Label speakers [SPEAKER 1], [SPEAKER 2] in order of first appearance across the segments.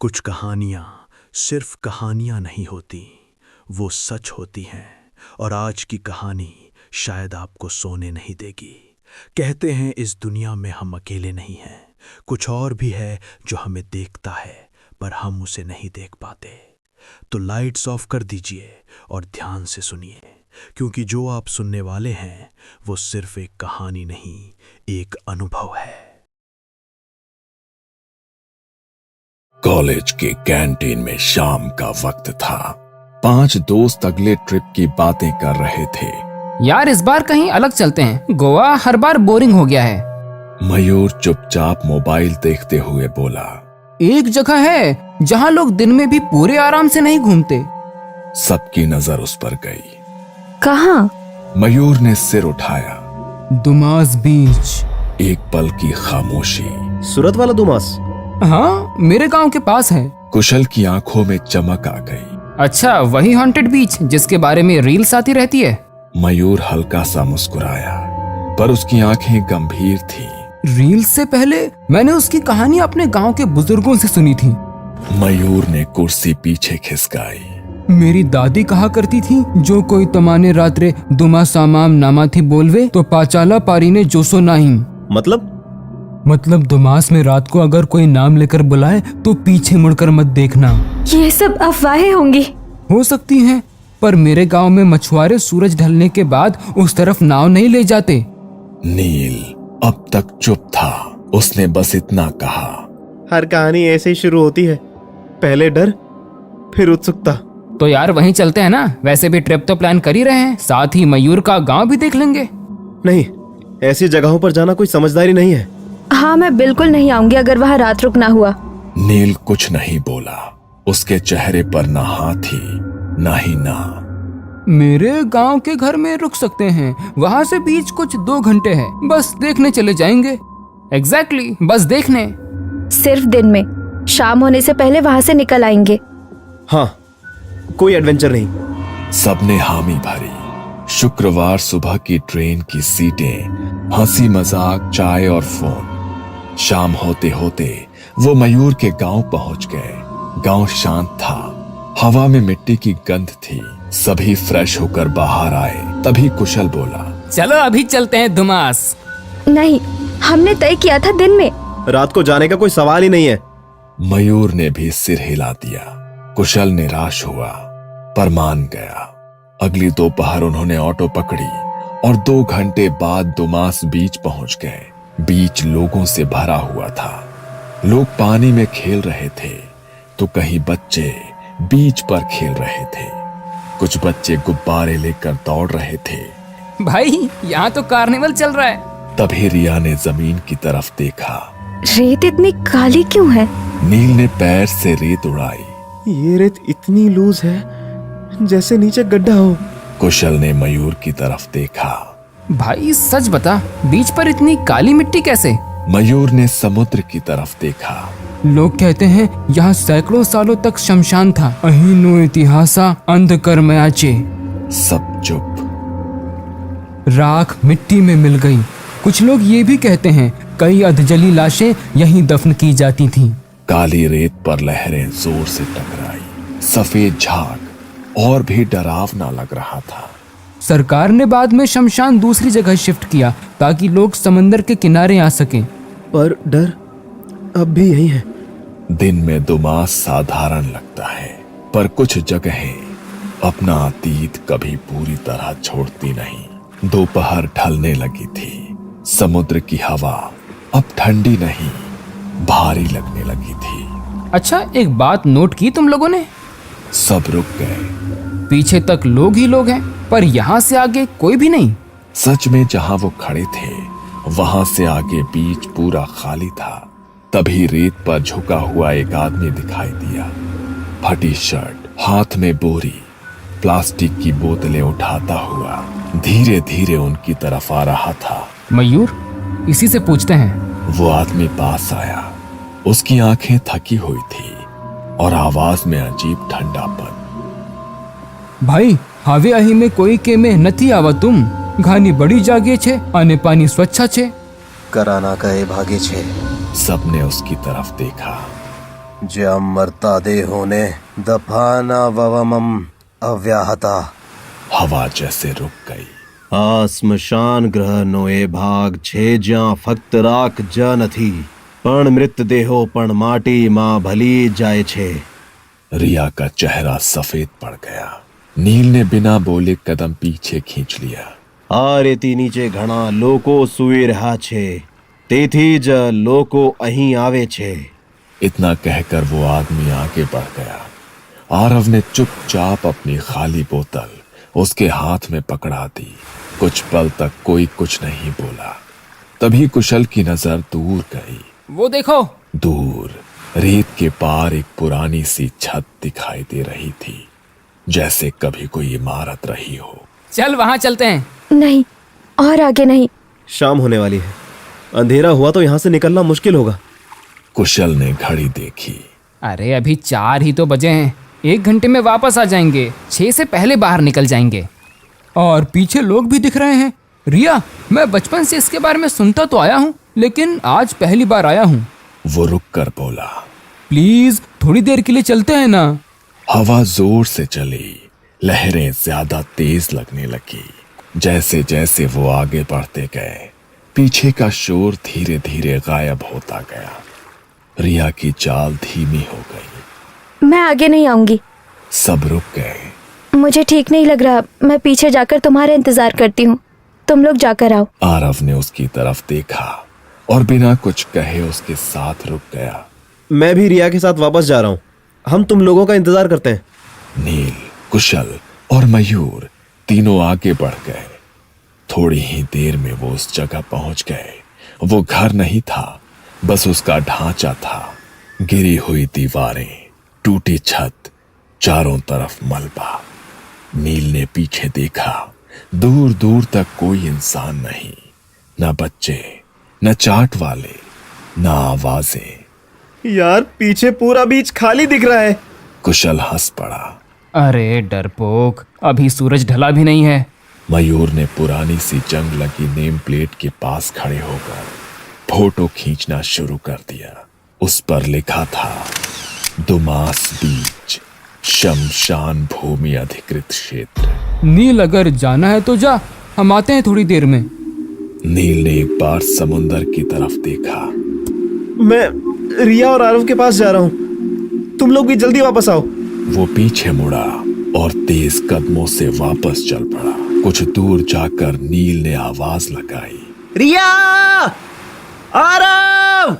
[SPEAKER 1] कुछ कहानियां सिर्फ कहानियां नहीं होती, वो सच होती हैं। और आज की कहानी शायद आपको सोने नहीं देगी। कहते हैं इस दुनिया में हम अकेले नहीं हैं, कुछ और भी है जो हमें देखता है पर हम उसे नहीं देख पाते। तो लाइट्स ऑफ कर दीजिए और ध्यान से सुनिए, क्योंकि जो आप सुनने वाले हैं वो सिर्फ एक कहानी नहीं, एक अनुभव है।
[SPEAKER 2] कॉलेज के कैंटीन में शाम का वक्त था। 5 दोस्त अगले ट्रिप की बातें कर रहे थे।
[SPEAKER 3] यार इस बार कहीं अलग चलते हैं, गोवा हर बार बोरिंग हो गया है।
[SPEAKER 2] मयूर चुपचाप मोबाइल देखते हुए बोला,
[SPEAKER 3] एक जगह है जहाँ लोग दिन में भी पूरे आराम से नहीं घूमते।
[SPEAKER 2] सबकी नजर उस पर गई।
[SPEAKER 4] कहाँ?
[SPEAKER 2] मयूर ने सिर उठाया।
[SPEAKER 3] दुमास बीच।
[SPEAKER 2] एक पल की खामोशी।
[SPEAKER 5] सूरत वाला दुमास?
[SPEAKER 3] हाँ, मेरे गांव के पास है।
[SPEAKER 2] कुशल की आंखों में चमक आ गई।
[SPEAKER 3] अच्छा, वही हॉन्टेड बीच जिसके बारे में रील्स आती रहती है।
[SPEAKER 2] मयूर हल्का सा मुस्कुराया, पर उसकी आंखें गंभीर थी।
[SPEAKER 3] रील्स से पहले मैंने उसकी कहानी अपने गांव के बुजुर्गों से सुनी थी।
[SPEAKER 2] मयूर ने कुर्सी पीछे खिसकाई।
[SPEAKER 3] मेरी दादी कहा करती थी, जो कोई तमाने रात्रे दुमा सामाम नामा थी बोलवे तो पाचाला पारी ने जोसो नहीं।
[SPEAKER 5] मतलब
[SPEAKER 3] दुमास में रात को अगर कोई नाम लेकर बुलाए तो पीछे मुड़कर मत देखना।
[SPEAKER 4] ये सब अफवाहें होंगी।
[SPEAKER 3] हो सकती हैं, पर मेरे गांव में मछुआरे सूरज ढलने के बाद उस तरफ नाव नहीं ले जाते।
[SPEAKER 2] नील अब तक चुप था। उसने बस इतना कहा,
[SPEAKER 5] हर कहानी ऐसे ही शुरू होती है, पहले डर फिर उत्सुकता।
[SPEAKER 3] तो यार वहीं चलते हैं ना, वैसे भी ट्रिप तो प्लान कर ही रहे हैं, साथ ही मयूर का गांव भी देख लेंगे।
[SPEAKER 5] नहीं, ऐसी जगहों पर जाना कोई समझदारी नहीं है।
[SPEAKER 4] हाँ, मैं बिल्कुल नहीं आऊंगी अगर वहाँ रात रुकना हुआ।
[SPEAKER 2] नील कुछ नहीं बोला। उसके चेहरे पर ना हाँ थी ना ही ना।
[SPEAKER 3] मेरे गांव के घर में रुक सकते हैं, वहाँ से बीच कुछ 2 घंटे है, बस देखने चले जाएंगे। एग्जैक्टली, बस देखने।
[SPEAKER 4] सिर्फ दिन में, शाम होने से पहले वहाँ से निकल आएंगे।
[SPEAKER 5] हाँ, कोई एडवेंचर नहीं।
[SPEAKER 2] सबने हामी भरी। शुक्रवार सुबह की ट्रेन की सीटें, हंसी मजाक, चाय और फोन। शाम होते होते वो मयूर के गांव पहुंच गए। गांव शांत था, हवा में मिट्टी की गंध थी। सभी फ्रेश होकर बाहर आए। तभी कुशल बोला,
[SPEAKER 3] चलो अभी चलते हैं दुमास।
[SPEAKER 4] नहीं, हमने तय किया था दिन में।
[SPEAKER 5] रात को जाने का कोई सवाल ही नहीं है।
[SPEAKER 2] मयूर ने भी सिर हिला दिया। कुशल निराश हुआ पर मान गया। अगली दोपहर उन्होंने ऑटो पकड़ी और 2 घंटे बाद दुमास बीच पहुंच गए। बीच लोगों से भरा हुआ था। लोग पानी में खेल रहे थे तो कहीं बच्चे बीच पर खेल रहे थे। कुछ बच्चे गुब्बारे लेकर दौड़ रहे थे।
[SPEAKER 3] भाई यहाँ तो कार्निवल चल रहा है।
[SPEAKER 2] तभी रिया ने जमीन की तरफ देखा।
[SPEAKER 4] रेत इतनी काली क्यों है?
[SPEAKER 2] नील ने पैर से रेत उड़ाई।
[SPEAKER 5] ये रेत इतनी लूज है जैसे नीचे गड्ढा हो।
[SPEAKER 2] कुशल ने मयूर की तरफ देखा।
[SPEAKER 3] भाई सच बता, बीच पर इतनी काली मिट्टी कैसे?
[SPEAKER 2] मयूर ने समुद्र की तरफ देखा।
[SPEAKER 3] लोग कहते हैं यहाँ सैकड़ों सालों तक शमशान था। अहीनो इतिहासा अंधकर्मयाचे।
[SPEAKER 2] सब चुप।
[SPEAKER 3] राख मिट्टी में मिल गई। कुछ लोग ये भी कहते हैं कई अधजली लाशें यहीं दफन की जाती थीं।
[SPEAKER 2] काली रेत पर लहरें जोर से टकराई। सफेद झाग और भी डरावना लग रहा था।
[SPEAKER 3] सरकार ने बाद में शमशान दूसरी जगह शिफ्ट किया ताकि लोग समंदर के किनारे आ सकें।
[SPEAKER 5] पर डर अब भी यही है।
[SPEAKER 2] दिन में दुमास साधारण लगता है, पर कुछ जगहें अपना अतीत कभी पूरी तरह छोड़ती नहीं। दोपहर ढलने लगी थी। समुद्र की हवा अब ठंडी नहीं, भारी लगने लगी थी।
[SPEAKER 3] अच्छा, एक बात नोट की तुम लोगों ने?
[SPEAKER 2] सब रुक गए।
[SPEAKER 3] पीछे तक लोग ही लोग हैं, पर यहाँ से आगे कोई भी नहीं।
[SPEAKER 2] सच में जहां वो खड़े थे वहां से आगे बीच पूरा खाली था। तभी रेत पर झुका हुआ एक आदमी दिखाई दिया। फटी शर्ट, हाथ में बोरी, प्लास्टिक की बोतलें उठाता हुआ धीरे धीरे उनकी तरफ आ रहा था।
[SPEAKER 3] मयूर, इसी से पूछते हैं।
[SPEAKER 2] वो आदमी पास आया। उसकी आंखें थकी हुई थी और आवाज में अजीब ठंडापन।
[SPEAKER 3] भाई, हावे अही में कोई के में નથી આવતું। ઘાની બડી જાગે છે અને પાણી સ્વચ્છ છે।
[SPEAKER 6] कराना कहे भागे छे।
[SPEAKER 2] सबने उसकी तरफ देखा।
[SPEAKER 6] ज्याम मर्ता दे होने दफाना ववमम अव्याहता।
[SPEAKER 2] हवा जैसे रुक गई।
[SPEAKER 6] आस्मशान ग्रह नोए भाग छे ज्या फक्त राख ज नथी पण मृत देहो पण माटी मां भली जाए छे।
[SPEAKER 2] रिया का चेहरा सफेद पड़ गया। नील ने बिना बोले कदम पीछे खींच लिया।
[SPEAKER 6] आ रेती नीचे घणा लोको सुई रहा छे तेथी ज लोको अहीं आवे छे।
[SPEAKER 2] इतना कहकर वो आदमी आगे बढ़ गया। आरव ने चुपचाप अपनी खाली बोतल उसके हाथ में पकड़ा दी। कुछ पल तक कोई कुछ नहीं बोला। तभी कुशल की नजर दूर गई।
[SPEAKER 3] वो देखो।
[SPEAKER 2] दूर रेत के पार एक पुरानी सी छत दिखाई दे रही थी, जैसे कभी कोई इमारत रही हो।
[SPEAKER 3] चल वहां चलते हैं।
[SPEAKER 4] नहीं, और आगे नहीं।
[SPEAKER 5] शाम होने वाली है, अंधेरा हुआ तो यहाँ से निकलना मुश्किल होगा।
[SPEAKER 2] कुशल ने घड़ी देखी।
[SPEAKER 3] अरे अभी 4 ही तो बजे हैं, 1 घंटे में वापस आ जाएंगे। 6 से पहले बाहर निकल जाएंगे। और पीछे लोग भी दिख रहे हैं। रिया, मैं बचपन से इसके बारे में सुनता तो आया हूँ, लेकिन आज पहली बार आया हूँ।
[SPEAKER 2] वो रुक कर बोला,
[SPEAKER 3] प्लीज थोड़ी देर के लिए चलते हैं ना।
[SPEAKER 2] हवा जोर से चली। लहरें ज्यादा तेज लगने लगी। जैसे जैसे वो आगे बढ़ते गए, पीछे का शोर धीरे धीरे गायब होता गया। रिया की चाल धीमी हो गई।
[SPEAKER 4] मैं आगे नहीं आऊंगी।
[SPEAKER 2] सब रुक गए।
[SPEAKER 4] मुझे ठीक नहीं लग रहा। मैं पीछे जाकर तुम्हारा इंतजार करती हूँ। तुम लोग जाकर आओ।
[SPEAKER 2] आरव ने उसकी तरफ देखा और बिना कुछ कहे उसके साथ रुक गया।
[SPEAKER 5] मैं भी रिया के साथ वापस जा रहा हूँ। हम तुम लोगों का इंतजार करते हैं।
[SPEAKER 2] नील, कुशल और मयूर तीनों आगे बढ़ गए। थोड़ी ही देर में वो उस जगह पहुंच गए। वो घर नहीं था, बस उसका ढांचा था। गिरी हुई दीवारें, टूटी छत, चारों तरफ मलबा। नील ने पीछे देखा। दूर दूर तक कोई इंसान नहीं, न बच्चे, न चाट वाले, न आवाजें।
[SPEAKER 5] यार पीछे पूरा बीच खाली दिख रहा है।
[SPEAKER 2] कुशल हंस पड़ा।
[SPEAKER 3] अरे डरपोक, अभी सूरज ढला भी नहीं है।
[SPEAKER 2] मयूर ने पुरानी सी जंग लगी नेम प्लेट के पास खड़े होकर फोटो खींचना शुरू कर दिया। उस पर लिखा था, दुमास बीच, शमशान भूमि अधिकृत क्षेत्र।
[SPEAKER 3] नील, अगर जाना है तो जा, हम आते हैं थोड़ी देर में।
[SPEAKER 2] नील ने एक बार समुंदर की तरफ देखा।
[SPEAKER 5] मैं रिया और आरव के पास जा रहा हूँ, तुम लोग भी जल्दी वापस आओ।
[SPEAKER 2] वो पीछे मुड़ा और तेज कदमों से वापस चल पड़ा। कुछ दूर जाकर नील ने आवाज लगाई,
[SPEAKER 5] रिया, आरव।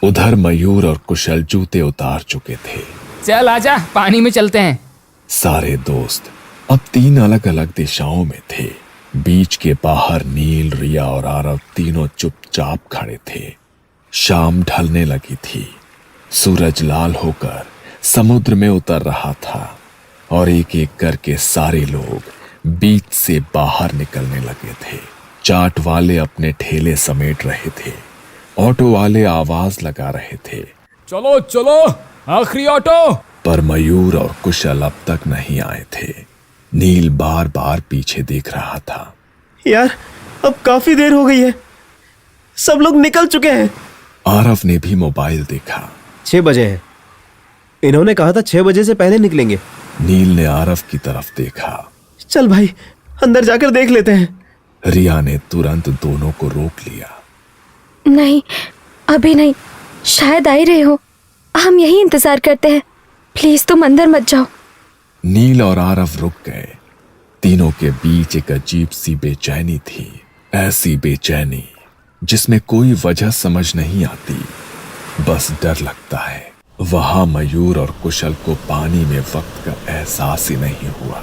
[SPEAKER 2] उधर मयूर और कुशल जूते उतार चुके थे।
[SPEAKER 3] चल आजा, पानी में चलते हैं।
[SPEAKER 2] सारे दोस्त अब 3 अलग अलग दिशाओं में थे। बीच के बाहर नील, रिया और आरव तीनों चुपचाप खड़े थे। शाम ढलने लगी थी। सूरज लाल होकर समुद्र में उतर रहा था और एक एक करके सारे लोग बीच से बाहर निकलने लगे थे। चाट वाले अपने ठेले समेट रहे थे। ऑटो वाले आवाज लगा रहे थे,
[SPEAKER 3] चलो चलो, आखिरी ऑटो।
[SPEAKER 2] पर मयूर और कुशल अब तक नहीं आए थे। नील बार बार पीछे देख रहा था।
[SPEAKER 5] यार अब काफी देर हो गई है, सब लोग निकल चुके हैं।
[SPEAKER 2] आरव ने भी मोबाइल देखा।
[SPEAKER 5] 6 बजे हैं, इन्होंने कहा था 6 बजे से पहले निकलेंगे।
[SPEAKER 2] नील ने आरव की तरफ देखा।
[SPEAKER 5] चल भाई, अंदर जाकर देख लेते हैं।
[SPEAKER 2] रिया ने तुरंत दोनों को रोक लिया।
[SPEAKER 4] नहीं, अभी नहीं, शायद आ ही रहे हो। हम यही इंतजार करते हैं। प्लीज तुम अंदर मत जाओ।
[SPEAKER 2] नील और आरव रुक गए। तीनों के बीच एक अजीब सी बेचैनी थी। ऐसी बेचैनी जिसमें कोई वजह समझ नहीं आती, बस डर लगता है। वहां मयूर और कुशल को पानी में वक्त का एहसास ही नहीं हुआ।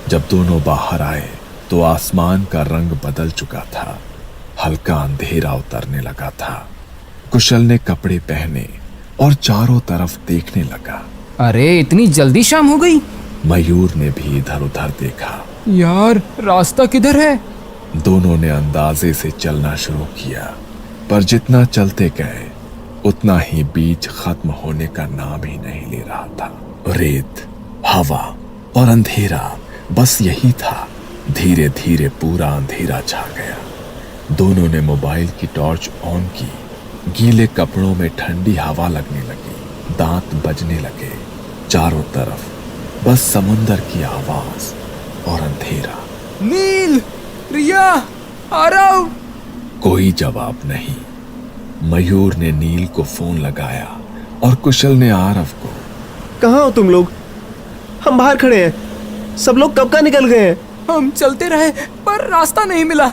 [SPEAKER 2] जब दोनों बाहर आए तो आसमान का रंग बदल चुका था। हल्का अंधेरा उतरने लगा था। कुशल ने कपड़े पहने और चारों तरफ देखने लगा।
[SPEAKER 3] अरे इतनी जल्दी शाम हो गई।
[SPEAKER 2] मयूर ने भी इधर उधर देखा।
[SPEAKER 3] यार रास्ता किधर है?
[SPEAKER 2] दोनों ने अंदाजे से चलना शुरू किया, पर जितना चलते गए उतना ही बीच खत्म होने का नाम ही नहीं ले रहा था। रेत, हवा और अंधेरा, बस यही था। धीरे धीरे पूरा अंधेरा छा गया। दोनों ने मोबाइल की टॉर्च ऑन की। गीले कपड़ों में ठंडी हवा लगने लगी। दांत बजने लगे। चारों तरफ बस समुंदर की आवाज और अंधेरा।
[SPEAKER 3] नील, रिया, आरव।
[SPEAKER 2] कोई जवाब नहीं। मयूर ने नील को फोन लगाया और कुशल ने आरव को।
[SPEAKER 5] कहाँ हो तुम लोग? हम बाहर खड़े हैं। सब लोग कब का निकल गए हैं?
[SPEAKER 3] हम चलते रहे पर रास्ता नहीं मिला।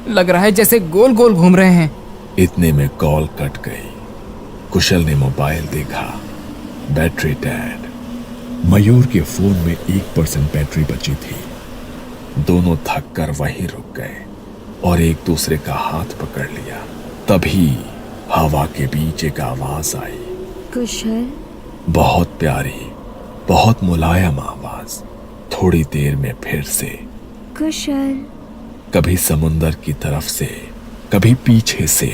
[SPEAKER 3] लग रहा है जैसे गोल गोल घूम रहे हैं।
[SPEAKER 2] इतने में कॉल कट गई। कुशल ने मोबाइल देखा, बैटरी डेड। मयूर के फोन में 1% बैटरी बची थी। दोनों थक कर वहीं रुक गए और एक दूसरे का हाथ पकड़ लिया। तभी हवा के बीच एक आवाज आई।
[SPEAKER 4] कुशल,
[SPEAKER 2] बहुत प्यारी, बहुत मुलायम आवाज। थोड़ी देर में फिर से।
[SPEAKER 4] कुशल।
[SPEAKER 2] कभी समुंदर की तरफ से, कभी पीछे से,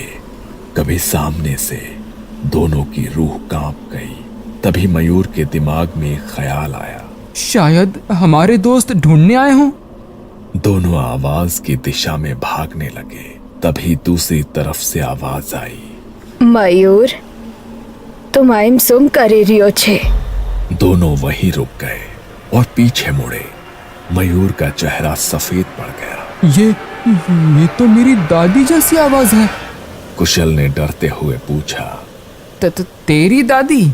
[SPEAKER 2] कभी सामने से। दोनों की रूह कांप गई। तभी मयूर के दिमाग में एक ख्याल आया।
[SPEAKER 3] शायद हमारे दोस्त ढूंढने आए हों।
[SPEAKER 2] दोनों आवाज की दिशा में भागने लगे। तभी दूसरी तरफ से आवाज आई।
[SPEAKER 4] मयूर, तुम आइम सुम करे रियो छे।
[SPEAKER 2] दोनों वहीं रुक गए और पीछे मुड़े। मयूर का चेहरा सफेद पड़ गया।
[SPEAKER 3] ये तो मेरी दादी जैसी आवाज है।
[SPEAKER 2] कुशल ने डरते हुए पूछा।
[SPEAKER 3] तेरी दादी?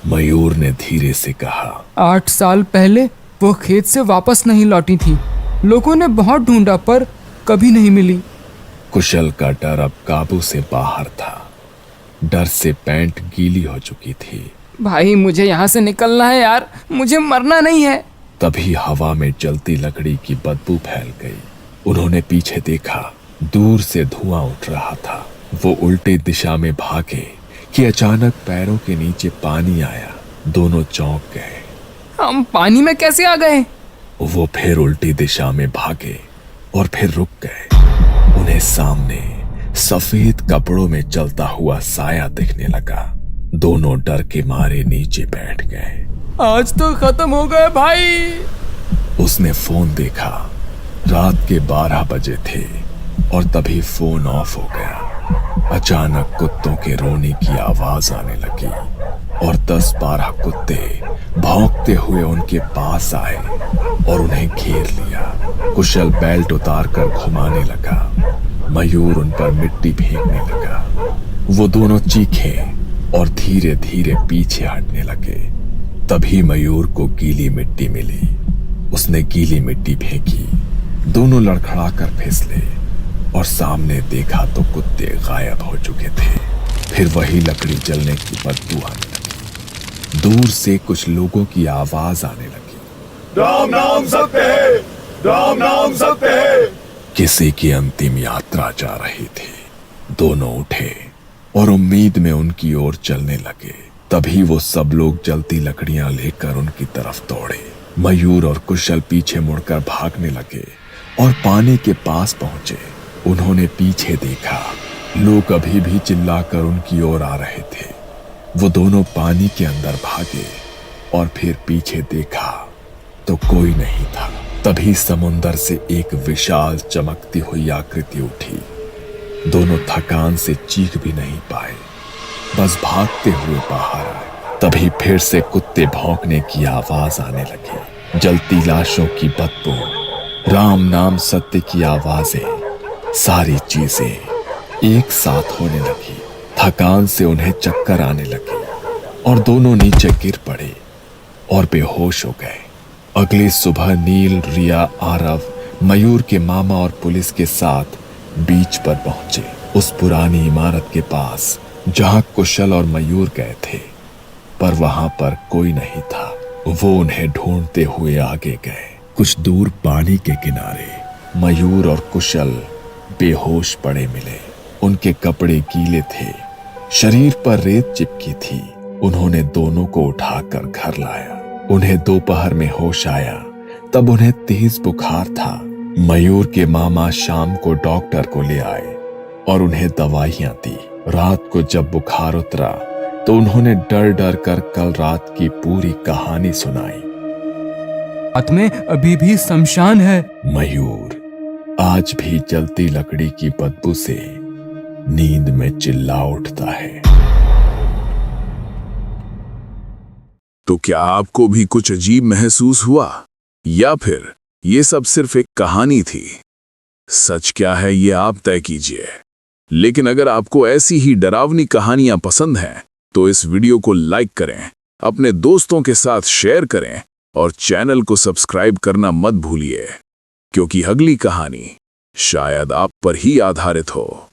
[SPEAKER 2] मयूर ने धीरे से कहा।
[SPEAKER 3] 8 साल पहले वो खेत से वापस नहीं लौटी थी। लोगों ने बहुत ढूंढा पर कभी नहीं मिली।
[SPEAKER 2] कुशल का डर अब काबू से बाहर था। डर से पैंट गीली हो चुकी थी।
[SPEAKER 3] भाई, मुझे यहाँ से निकलना है यार, मुझे मरना नहीं है।
[SPEAKER 2] तभी हवा में जलती लकड़ी की बदबू फैल गई। उन्होंने पीछे देखा। दूर से धुआं उठ रहा था। वो उल्टे दिशा में भागे कि अचानक पैरों के नीचे पानी आया। दोनों चौंक गए।
[SPEAKER 3] हम पानी में कैसे आ गए?
[SPEAKER 2] वो फिर उल्टी दिशा में भागे और फिर रुक गए। उन्हें सामने सफेद कपड़ों में चलता हुआ साया दिखने लगा। दोनों डर के मारे नीचे बैठ गए।
[SPEAKER 3] आज तो खत्म हो गए भाई।
[SPEAKER 2] उसने फोन देखा। रात के 12 बजे थे और तभी फोन ऑफ हो गया। अचानक कुत्तों के रोने की आवाज आने लगी और 10-12 कुत्ते भौंकते हुए उनके पास आए और उन्हें घेर लिया। कुशल बेल्ट उतार कर घुमाने लगा। मयूर उन पर मिट्टी फेंकने लगा। वो दोनों चीखे और धीरे धीरे पीछे हटने लगे। तभी मयूर को गीली मिट्टी मिली। उसने गीली मिट्टी फेंकी। दोनों लड़खड़ा कर फिसले और सामने देखा तो कुत्ते गायब हो चुके थे। फिर वही लकड़ी जलने की बदबू आने लगी। दूर से कुछ लोगों की आवाज आने लगी।
[SPEAKER 7] राम नाम सत्य है, राम नाम सत्य है।
[SPEAKER 2] किसी की अंतिम यात्रा जा रही थी। दोनों उठे और उम्मीद में उनकी ओर चलने लगे। तभी वो सब लोग जलती लकड़ियां लेकर उनकी तरफ दौड़े। मयूर और कुशल पीछे मुड़कर भागने लगे और पानी के पास पहुंचे। उन्होंने पीछे देखा। लोग अभी भी चिल्लाकर उनकी ओर आ रहे थे। वो दोनों पानी के अंदर भागे और फिर पीछे देखा तो कोई नहीं था। तभी समुंदर से एक विशाल चमकती हुई आकृति उठी। दोनों थकान से चीख भी नहीं पाए, बस भागते हुए बाहर आए। तभी फिर से कुत्ते भौंकने की आवाज आने लगी। जलती लाशों की बदबू, राम नाम सत्य की आवाजें, सारी चीजें एक साथ होने लगी। थकान से उन्हें चक्कर आने लगी और दोनों नीचे गिर पड़े और बेहोश हो गए। अगली सुबह नील, रिया, आरव, मयूर के मामा और पुलिस के साथ बीच पर पहुंचे, उस पुरानी इमारत के पास जहां कुशल और मयूर गए थे। पर वहां पर कोई नहीं था। वो उन्हें ढूंढते हुए आगे गए। कुछ दूर पानी के किनारे मयूर और कुशल बेहोश पड़े मिले। उनके कपड़े गीले थे, शरीर पर रेत चिपकी थी। उन्होंने दोनों को उठाकर घर लाया। उन्हें दोपहर में होश आया, तब उन्हें तेज बुखार था। मयूर के मामा शाम को डॉक्टर को ले आए और उन्हें दवाइयां दी। रात को जब बुखार उतरा तो उन्होंने डर डर कर कल रात की पूरी कहानी सुनाई।
[SPEAKER 3] रात में अभी भी शमशान है।
[SPEAKER 2] मयूर आज भी जलती लकड़ी की बदबू से नींद में चिल्ला उठता है।
[SPEAKER 8] तो क्या आपको भी कुछ अजीब महसूस हुआ, या फिर ये सब सिर्फ एक कहानी थी? सच क्या है ये आप तय कीजिए। लेकिन अगर आपको ऐसी ही डरावनी कहानियां पसंद हैं तो इस वीडियो को लाइक करें, अपने दोस्तों के साथ शेयर करें और चैनल को सब्सक्राइब करना मत भूलिए, क्योंकि अगली कहानी शायद आप पर ही आधारित हो।